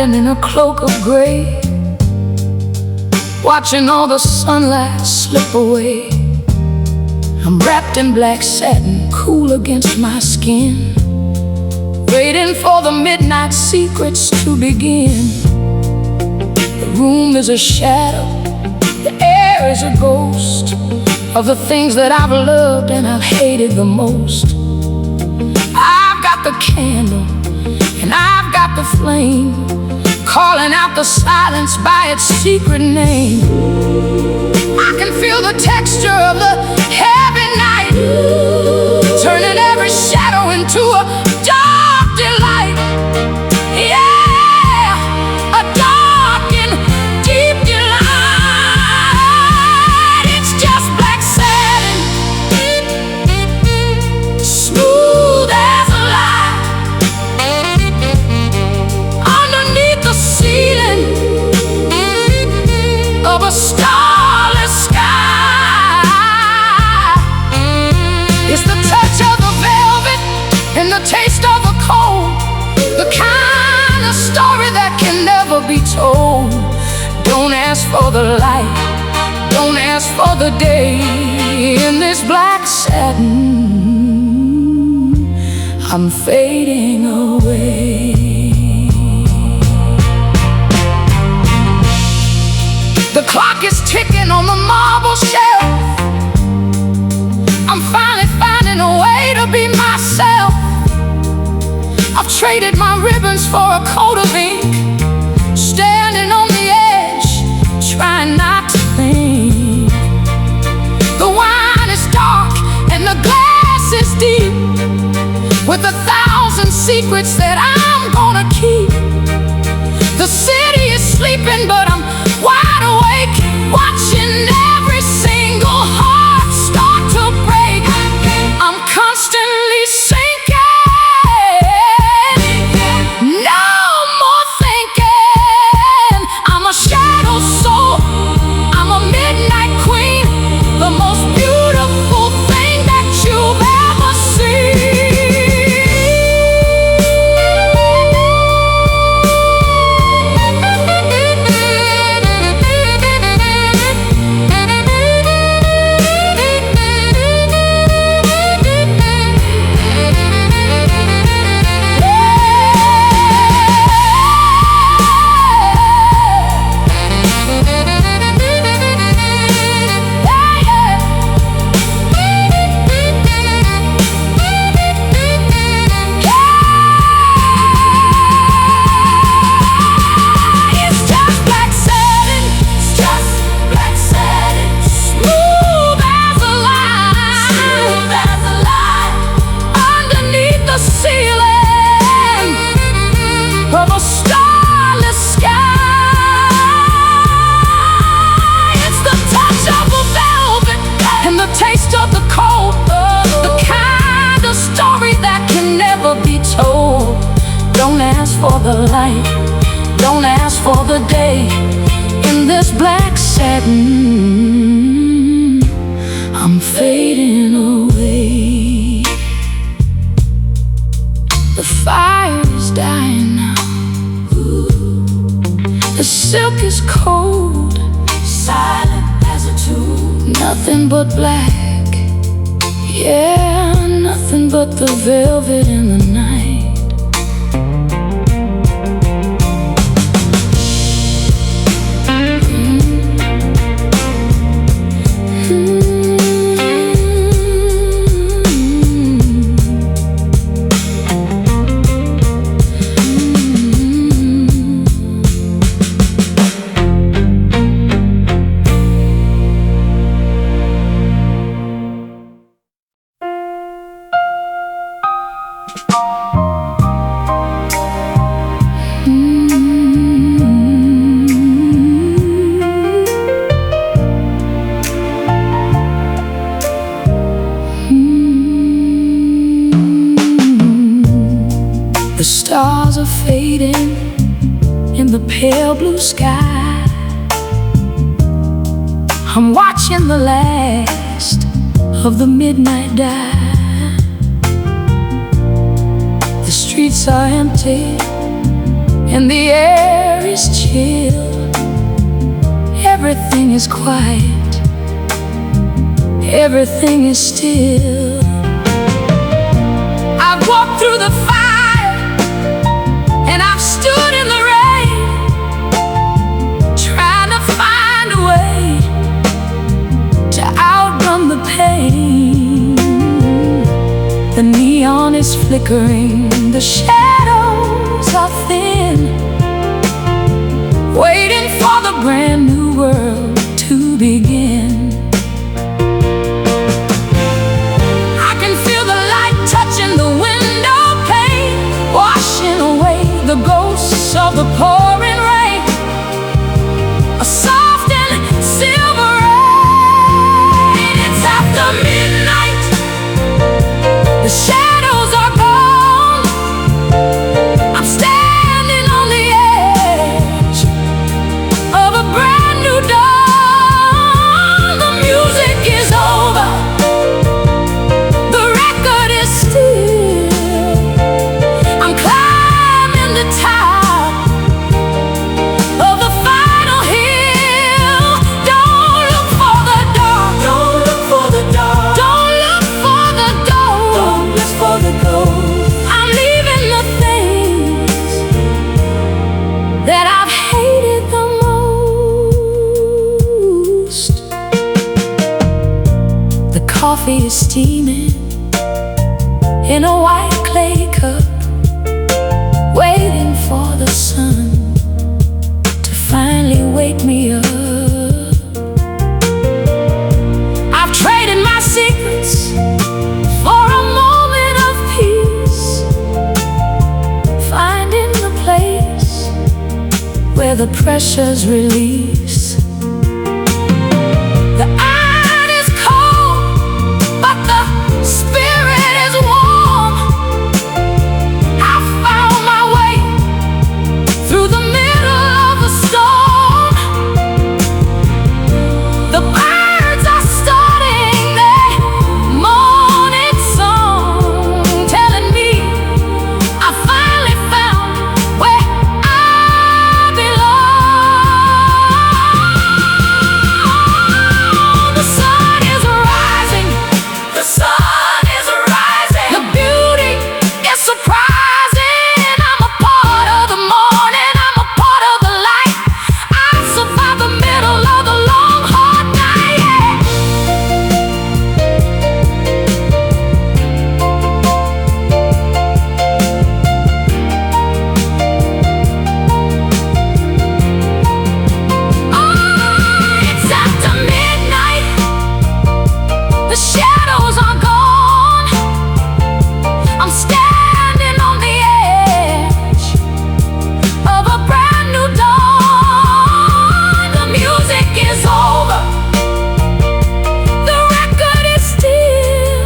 hiding in a cloak of gray, watching all the sunlight slip away. I'm wrapped in black satin, cool against my skin, waiting for the midnight secrets to begin. The room is a shadow, the air is a ghost of the things that I've loved and I've hated the most. I've got the candle and I've got the flame, calling out the silence by its secret name. I can feel the texture of the heavy night, turning every shadow into a dark delight. Yeah, a dark and deep delight. It's just black satin, smooth as a lie, underneath the ceiling of a starless sky. It's the touch of the velvet and the taste of the cold, the kind of story that can never be told. Don't ask for the light, don't ask for the day. In this black satin, I'm fading away. The clock is ticking on the marble shelf. I'm finally finding a way to be myself. I've traded my ribbons for a coat of ink, standing on the edge, trying not to think. The wine is dark and the glass is deep, with 1,000 secrets that I'm gonna keep. The city is sleeping, but I'm wide awake, watching every single heart start to break. I'm constantly sinking, no more thinking. I'm a shadow soul, I'm a midnight queen, the most beautiful thing that you've ever seen. Of a starless sky. It's the touch of the velvet and the taste of the cold, the kind of story that can never be told. Don't ask for the light, don't ask for the day. In this black satin, I'm fading away. The fire is dying now, the silk is cold, silent as a tomb. Nothing but black, yeah, nothing but the velvet in the night. The stars are fading in the pale blue sky. I'm watching the last of the midnight die. The streets are empty and the air is chill. Everything is quiet, everything is still. I've walked through the fire and I've stood in the rain, trying to find a way to outrun the pain. The neon is flickering, the shadows are thin, waiting for the brand new world to begin. I can feel the light touching the window pane, washing away the ghosts of the pouring rain. A soft and silver rain. It's after midnight, the shadows are gone. I'm standing on the edge of a brand new dawn. The music is over, the record is still. I'm climbing the top of the final hill. Don't look for the dark, don't look for the dark, don't look for the gold, don't look for the gold. I'm leaving the things that I've hated the most. The coffee is steaming in a white clay cup, waiting for the sun to finally wake me up. I've traded my secrets for a moment of peace, finding the place where the pressure's release. The iron is cold, but the spirit is warm. I found my way through the middle of the storm. The birds are starting their morning song, telling me I finally found where I belong. The sun is rising, the sun is rising. The beauty is surprising. I'm a part of the morning, I'm a part of the light. I survived the middle of the long hard night, yeah. Oh, it's after midnight, the shadows are gone. I'm standing on the edge of a brand new dawn. The music is over, the record is still.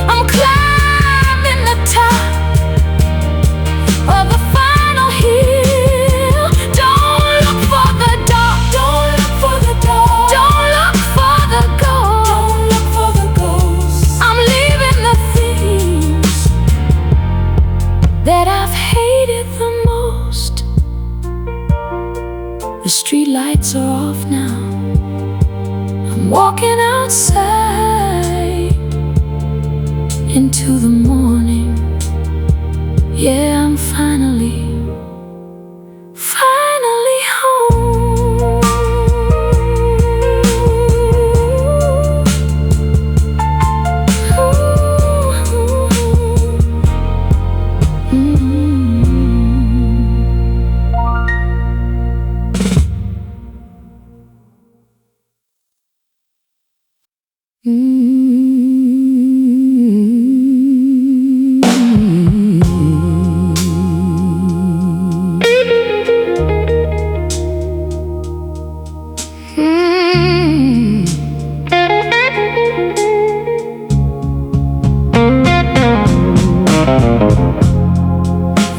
I'm climbing the top of the final hill. Don't look for the dark, don't look for the dark, don't look for the gold, don't look for the ghosts. I'm leaving the things that I've hated the most. The street lights are off now, I'm walking outside into the morning. Yeah, I'm finally home.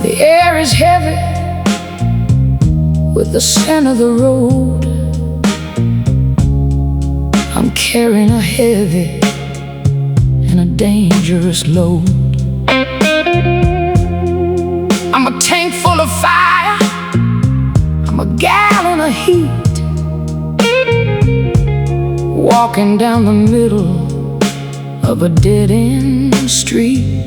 The air is heavy with the scent of the road. I'm carrying a heavy and a dangerous load. I'm a tank full of fire, I'm a gallon of heat, walking down the middle of a dead-end street.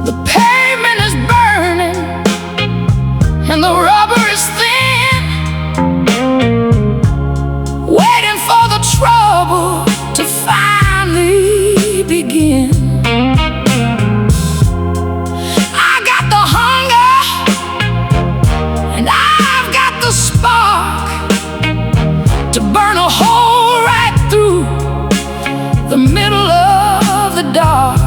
The pavement is burning and the rubber is thin, waiting for the trouble to finally begin. I got the hunger and I've got the spark to burn a hole right through the middle of the dark.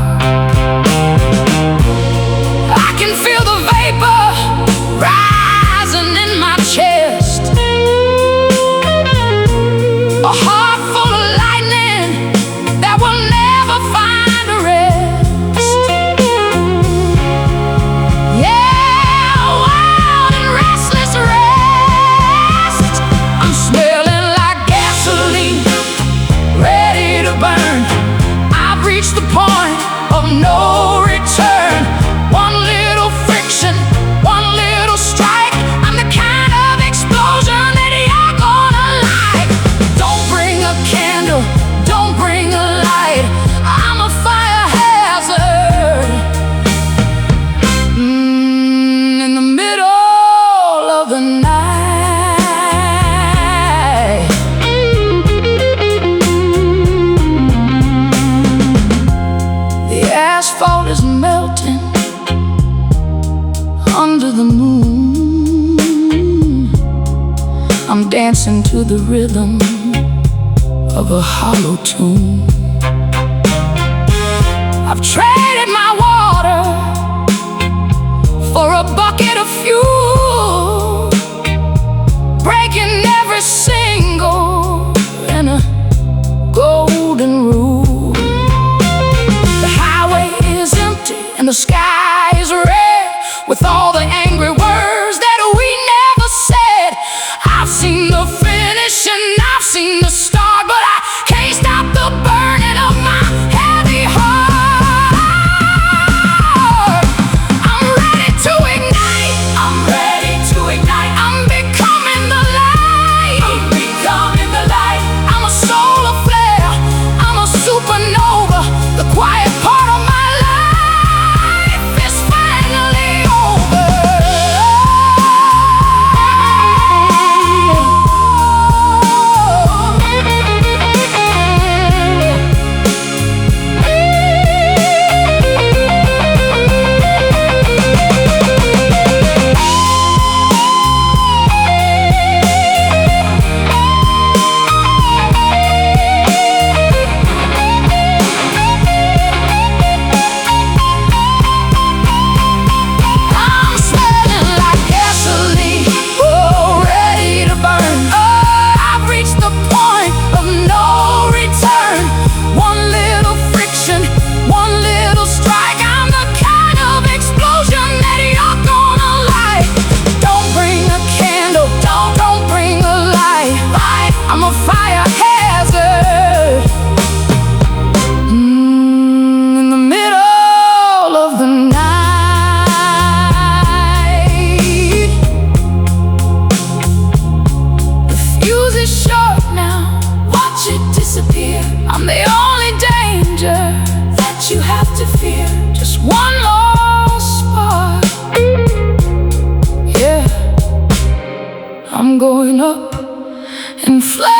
I can feel the vapor rising in my chest, a heart full of lightning that will never find a rest. Yeah, wild and restless rest. I'm smelling like gasoline, ready to burn. I've reached the point of no return. One little friction, one little strike, I'm the kind of explosion that you're gonna like. Don't bring a candle, don't bring a light, I'm a fire hazard. In the middle of the night. The asphalt is melting under the moon. I'm dancing to the rhythm of a hollow tune. I've traded my water for a bucket of fuel, breaking every single in a golden rule. The highway is empty and the sky is red with all the angry words that we never said. I've seen the finish and I've seen the start, but I can't stop the burning of my heavy heart. I'm ready to ignite, I'm ready to ignite. I'm becoming the light, I'm becoming the light. I'm a solar flare, I'm a supernova. The quiet part of my life is finally over. I'm smelling like gasoline, oh, ready to burn. I've reached the point of no return. One little friction, one little strike, I'm the kind of explosion that you're gonna like. Don't bring a candle, don't bring a light, I'm a fire hazard. In the middle of the night. The fuse is short now, watch it disappear. I'm the only danger that you have to fear. Just one more spark. Yeah, I'm going up in flames.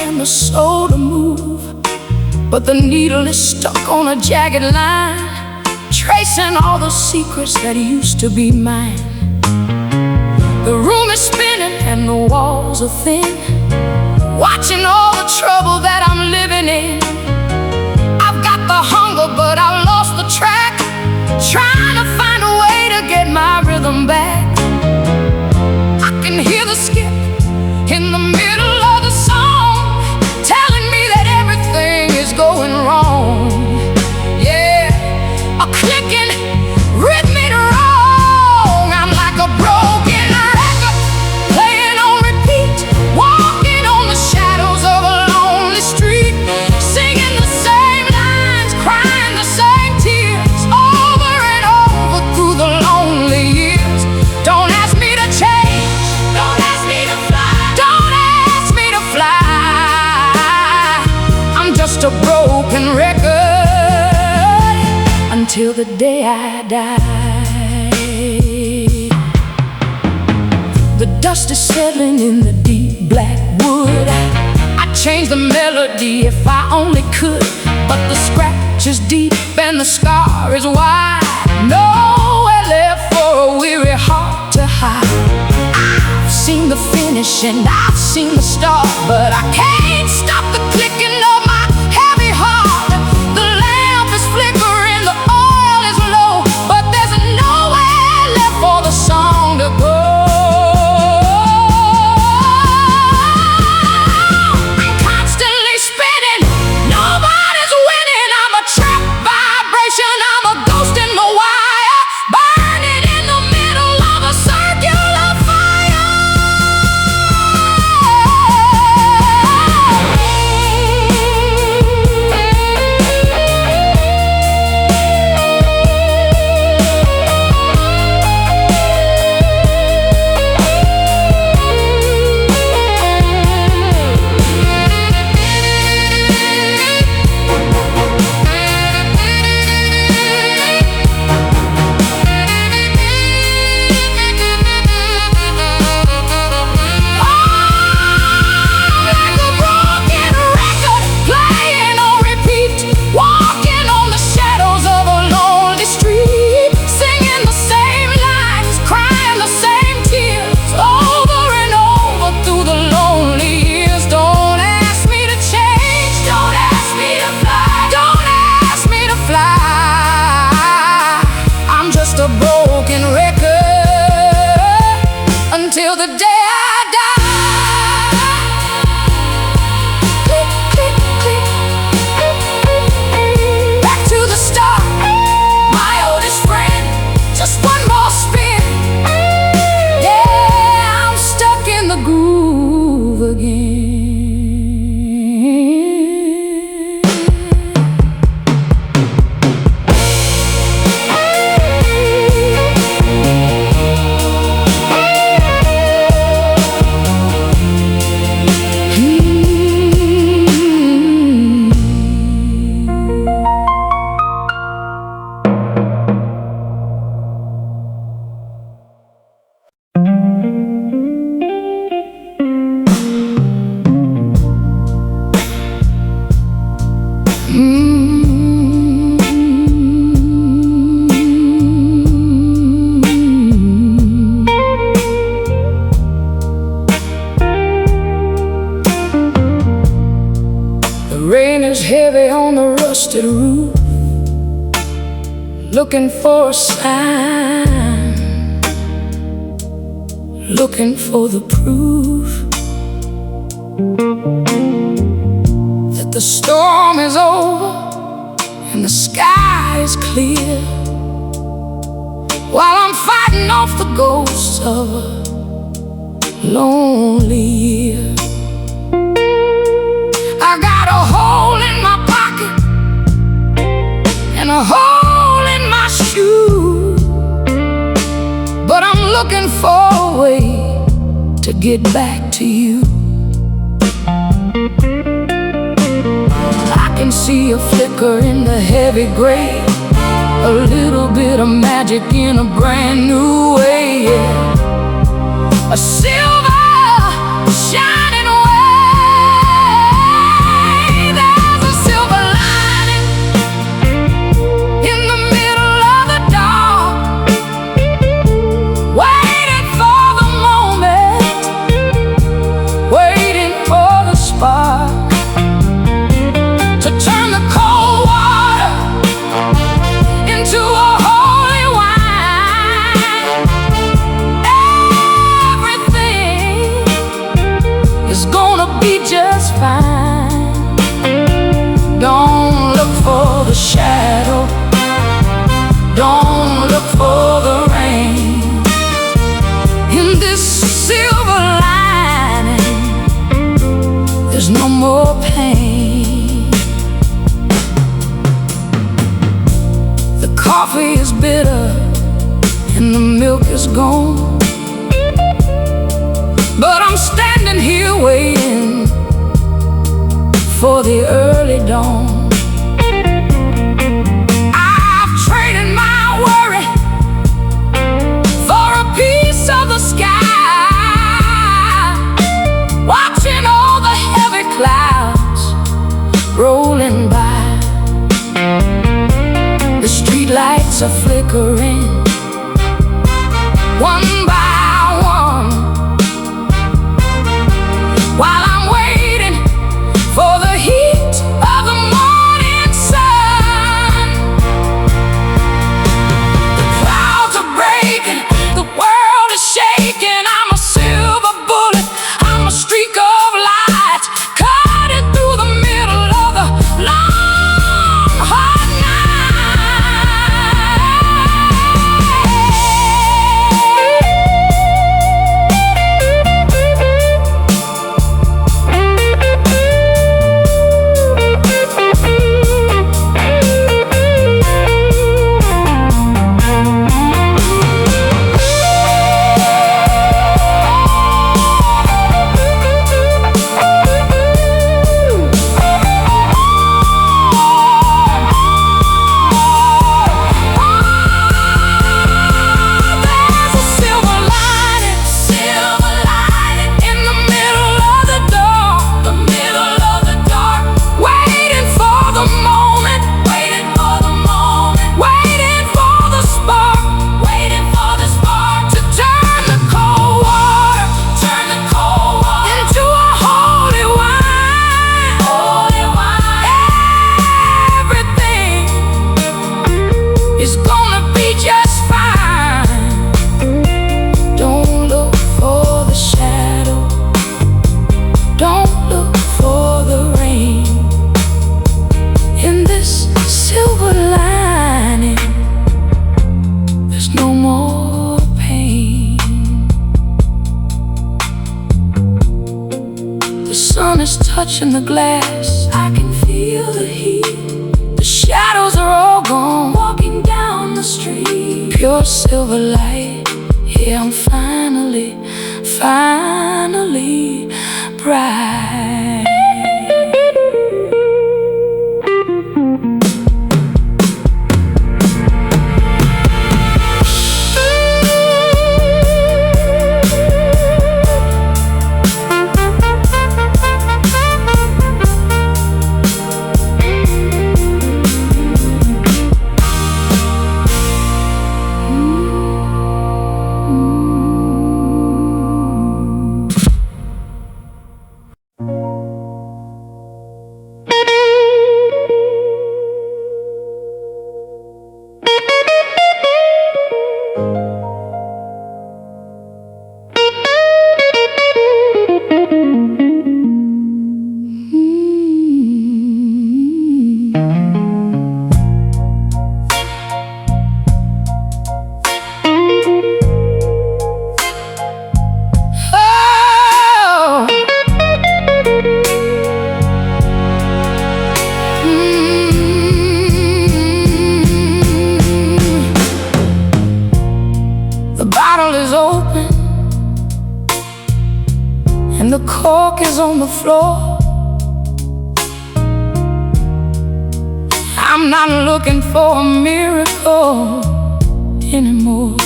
and the soul to move, but the needle is stuck on a jagged line, tracing all the secrets that used to be mine. The room is spinning and the walls are thin, watching all the trouble that I'm living in. I've got the hunger, but I've lost the track, trying to find a way to get my rhythm back. I can hear the skip in the middle of the song, telling me that everything is going wrong. Yeah, a clicking rhythmic wrong. I'm like a broken record playing on repeat, walking on the shadows of a lonely street, singing the same lines, crying the same tears, over and over through the lonely years. Don't ask me to change, don't ask me to fly, don't ask me to fly. I'm just a broken record until the day I die. The dust is settling in the deep black wood. I'd change the melody if I only could, but the scratch is deep and the scar is wide. Nowhere left for a weary heart to hide. I've seen the finish and I've seen the start, but I can't stop the clicking of my heavy heart. The lamp is flickering, the oil is low, but there's nowhere left for the song to go. I'm constantly spinning, nobody's winning. I'm a trapped vibration, I'm a ghost in the wire, burning in the middle of a circular fire. A broken record until the day I die. Click, click, click. Back to the start, my oldest friend. Just one more spin. Yeah, I'm stuck in the groove again. Rain is heavy on the rusted roof, looking for a sign, looking for the proof that the storm is over and the sky is clear, while I'm fighting off the ghosts of a lonely year. I got a hole in my pocket and a hole in my shoe, but I'm looking for a way to get back to you. I can see a flicker in the heavy gray, a little bit of magic in a brand new way, yeah. A silver shining way. to turn the cold water into a holy wine. Everything is gonna be just fine. Don't look for the shadow, don't look for the rain. In this silver lining, there's no more pain. The coffee is bitter and the milk is gone, but I'm standing here waiting for the early dawn. I've traded my worry for a piece of the sky, watching all the heavy clouds rolling by. The street lights are flickering one by one, while I'm waiting for the heat of the morning sun. The clouds are breaking, the world is shaking. I'm a silver bullet, I'm a streak of light, cutting through the middle of the long, hard touching the glass, I can feel the heat. The shadows are all gone, walking down the street. Pure silver light, yeah, I'm finally bright. And the cork is on the floor. I'm not looking for a miracle anymore.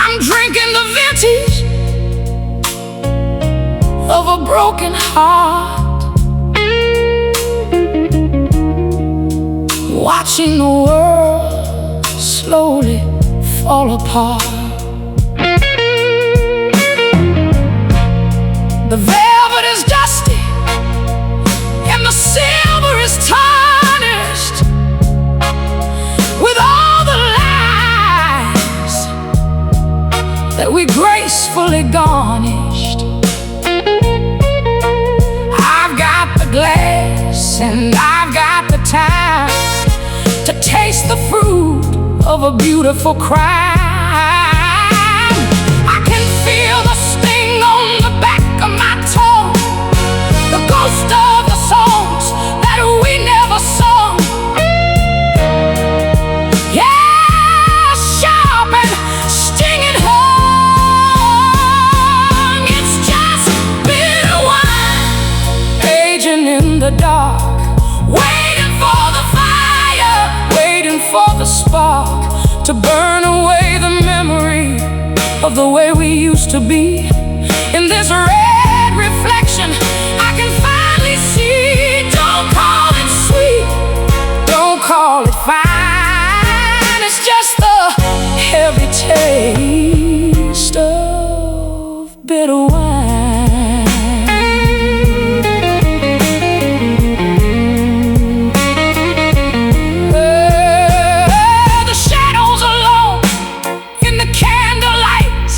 I'm drinking the vintage of a broken heart, watching the world slowly fall apart. The velvet is done. gracefully garnished. I've got the glass and I've got the time to taste the fruit of a beautiful crime. I can feel the sting on the back of my tongue, the ghost of the songs that we never sung. Yeah, sharp and stinging hung. It's just bitter wine, aging in the dark, waiting for the fire, waiting for the spark to burn away the memory of the way we used to be. In this red reflection, I can finally see. Don't call it sweet, don't call it fine. It's just the heavy taste of bitter wine. The shadows alone in the candlelight,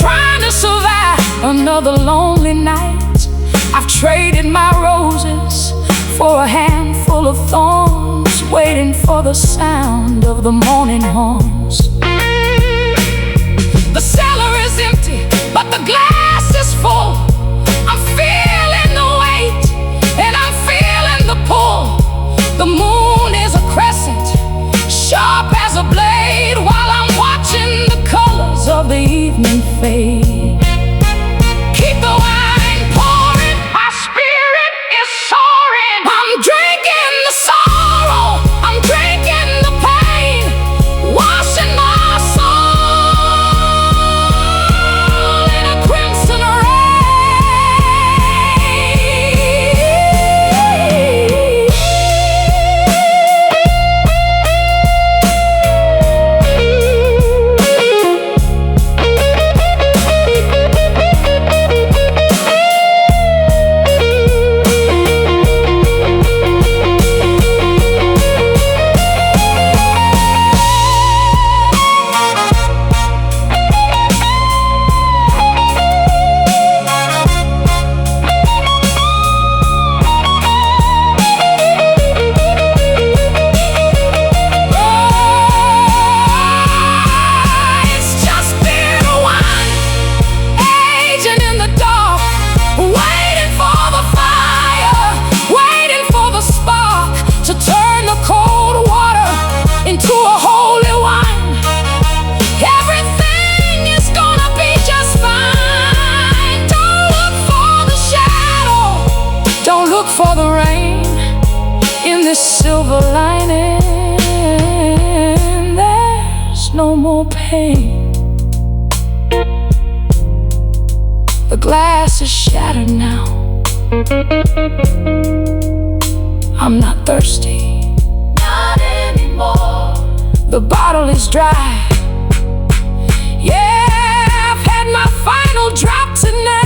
trying to survive another lonely night. I've traded my roses for a handful of thorns, waiting for the sound of the morning horns. The cellar is empty, but the glass is full. I'm feeling the weight and I'm feeling the pull. The moon is a crescent, sharp as a blade, while I'm watching the colors of the evening fade. Keep the wine pouring, my spirit is soaring. I'm drinking the sorrow, I'm drinking the pain, washing my soul in a crimson into a holy wine. Everything is gonna be just fine. Don't look for the shadow, don't look for the rain. In this silver lining, there's no more pain. The glass is shattered now, I'm not thirsty anymore. The bottle is dry. Yeah, I've had my final drop tonight.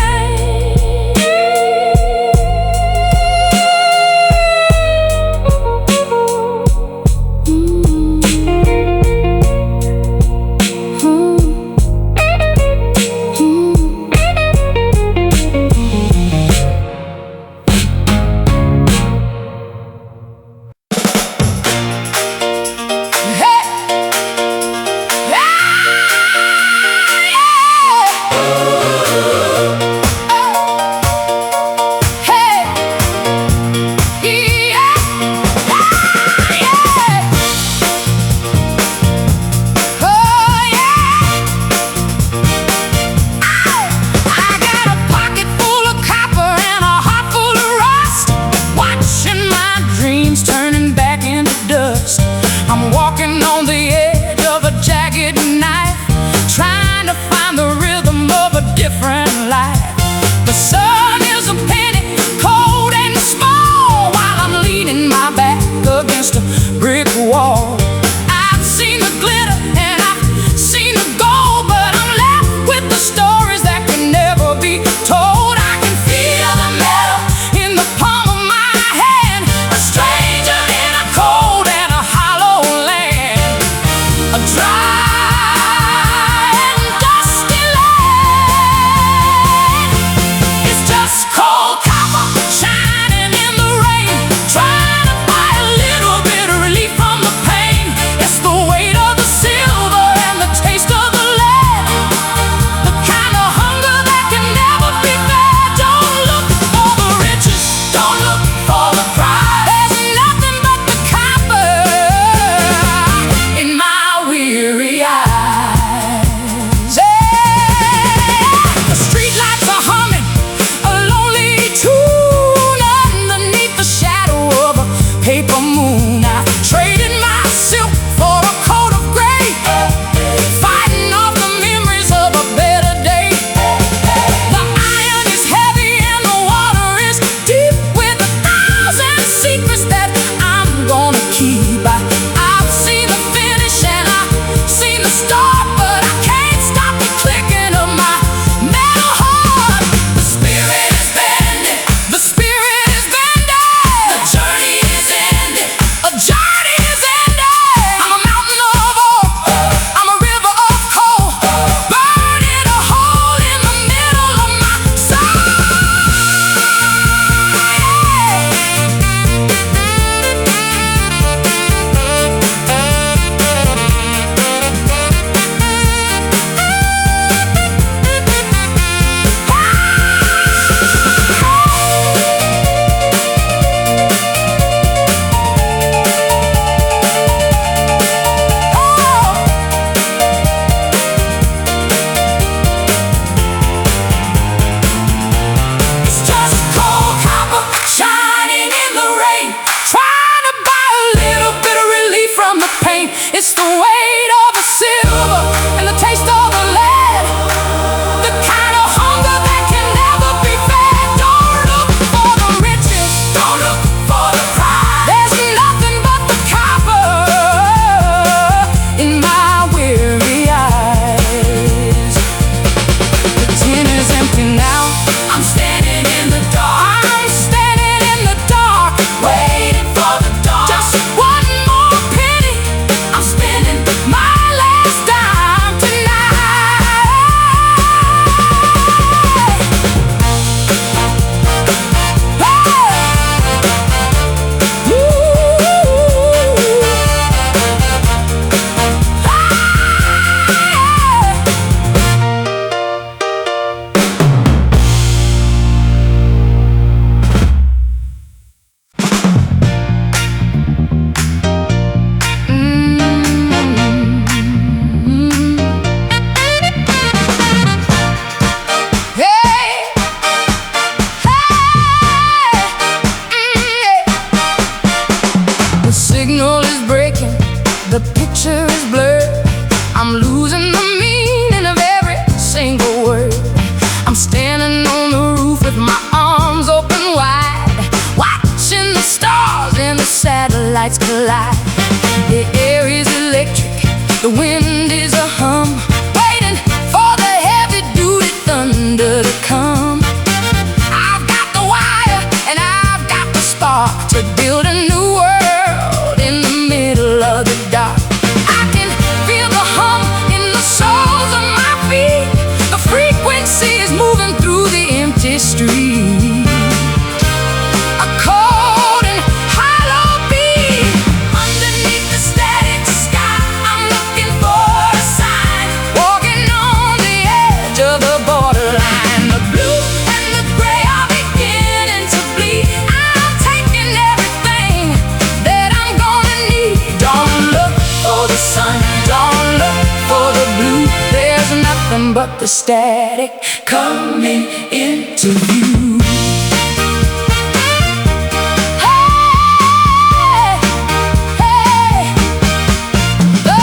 I'm standing in the dark. I'm standing in the dark, waiting for the dawn. Just one more penny. I'm spending my last dime tonight. Hey! Ooh. The signal is breaking, the picture is blurred. I'm losing the meaning of every single word. I'm standing on the roof with my arms open wide, watching the stars and the satellites collide. The air is electric, the wind is a hum, waiting for the heavy-duty thunder to come. I've got the wire and I've got the spark to build a new world in the middle of the dark. I can feel the hum in the soles of my feet. The frequency is moving through the empty street. A cold and hollow beat. Underneath the static sky, I'm looking for a sign. Walking on the edge of the borderline. The blue and the gray are beginning to bleed. I'm taking everything that I'm gonna need. Don't look for the sun, don't look for the blue. There's nothing but the static coming into view. Hey, hey. The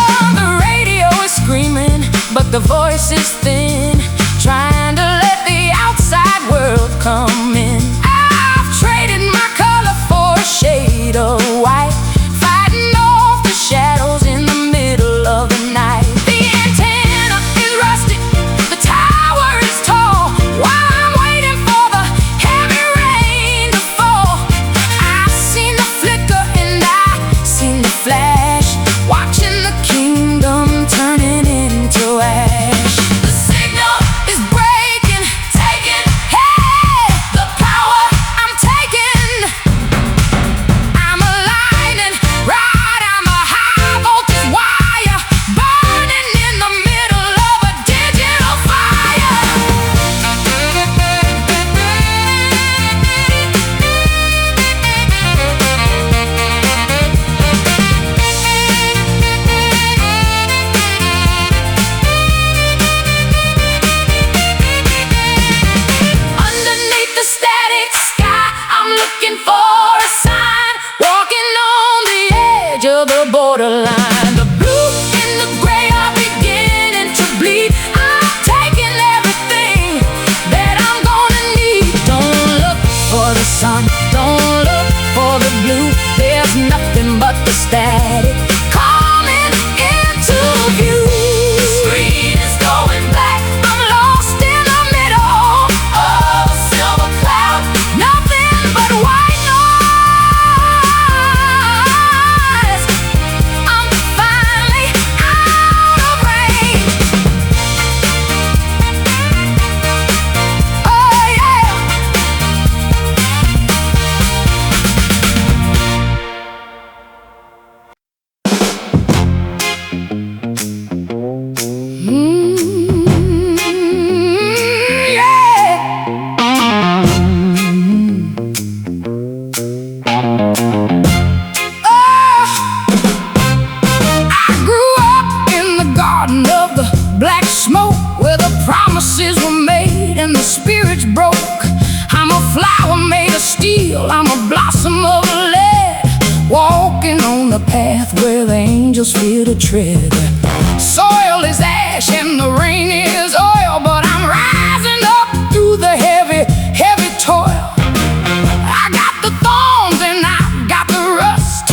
radio is screaming, but the voice is thin, trying to let the outside world come in. I've traded my color for a shade of white, fighting off the shadows in the middle of the night. The antenna is rusted, the tower is tall, while I'm waiting for the heavy rain to fall. I've seen the flicker and I've seen the flash, watching the kingdom turning into ash. The signal is breaking, taking, hey, the power I'm taking. I'm a lightning rod, I'm a high voltage wire, burning in the middle of a digital fire. Underneath the static sky, I'm looking for a sign. Walking on the edge of the borderline. The blue and the gray are beginning to bleed. I'm taking everything that I'm gonna need. Don't look for the sun, don't look for the blue. There's nothing but the static coming into view. The screen is going black, I'm lost in the middle of a silver cloud. Nothing but white noise. I'm finally out of range. Oh yeah. I'm a blossom of lead, walking on the path where the angels fear to tread. Soil is ash and the rain is oil, but I'm rising up through the heavy, heavy toil. I got the thorns and I got the rust,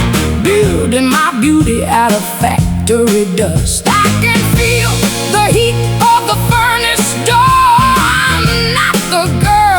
building my beauty out of factory dust. I can feel the heat of the furnace door. I'm not the girl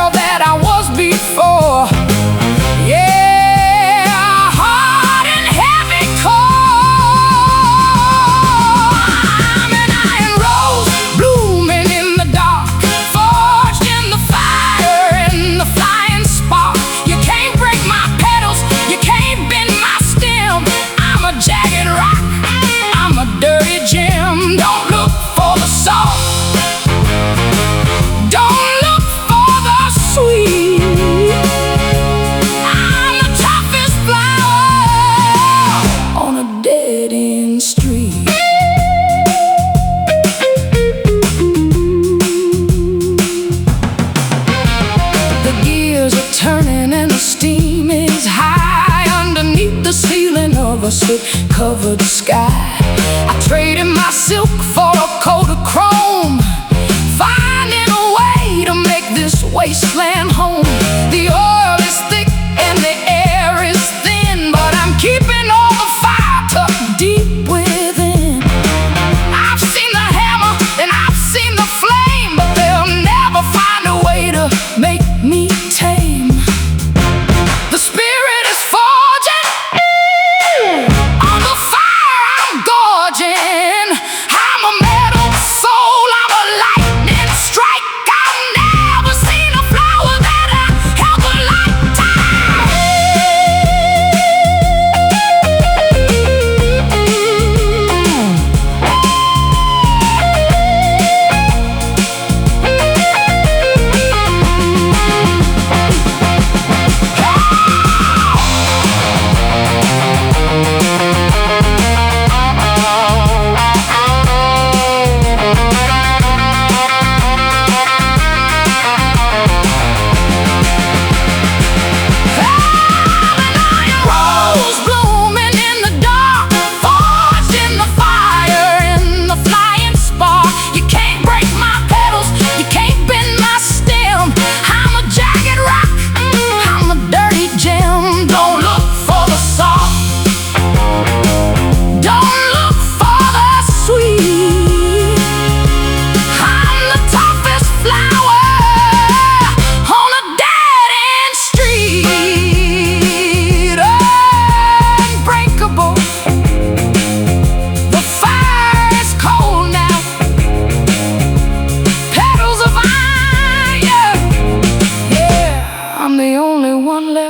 a soot-covered sky. I traded my silk for a coat of chrome, finding a way to make this wasteland home. The oil is thick and the air is thin, but I'm keeping all the fire tucked deep within. I've seen the hammer and I've seen the flame, but they'll never find a way to make me tame. The spirit is forging, on the fire I'm gorging. I'm a metal soul, I'm a lightning strike. I've never seen a flower that I held a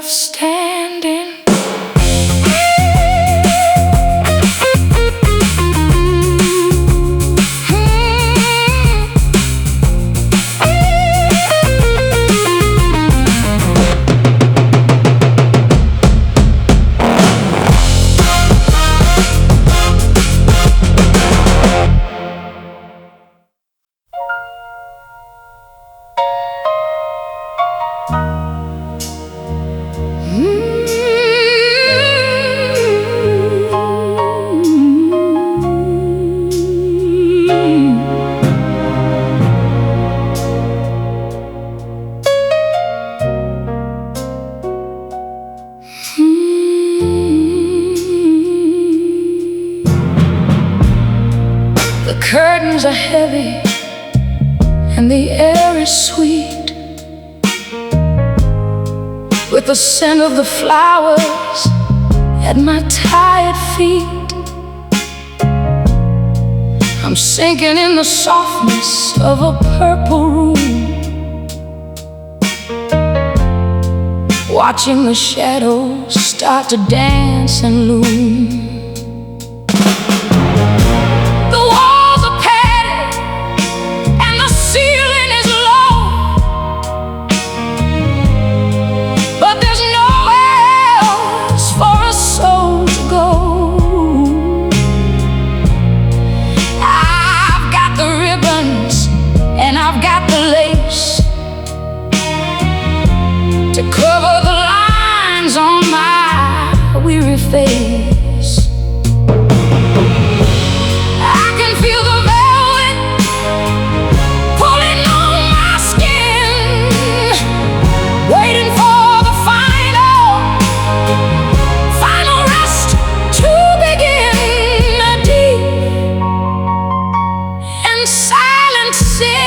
standing. The curtains are heavy and the air is sweet, with the scent of the flowers at my tired feet. I'm sinking in the softness of a purple room, watching the shadows start to dance and loom. To cover the lines on my weary face, I can feel the velvet pulling on my skin, waiting for the final rest to begin. A deep and silent sin.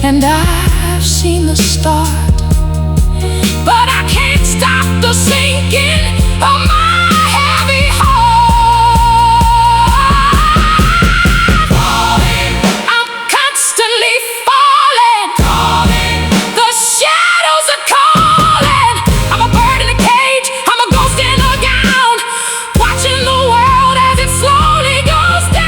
and I've seen the start, but I can't stop the sinking of my heavy heart. Falling, I'm constantly falling. Falling, the shadows are calling. I'm a bird in a cage, I'm a ghost in a gown, watching the world as it slowly goes down.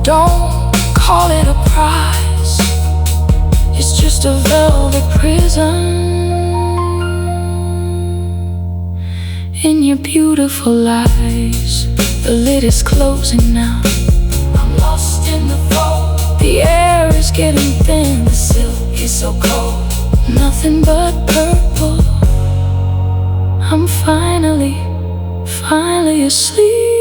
Don't call it a prize, it's just a velvet prison in your beautiful eyes. The lid is closing now, I'm lost in the fold. The air is getting thin, the silk is so cold. Nothing but purple, I'm finally asleep.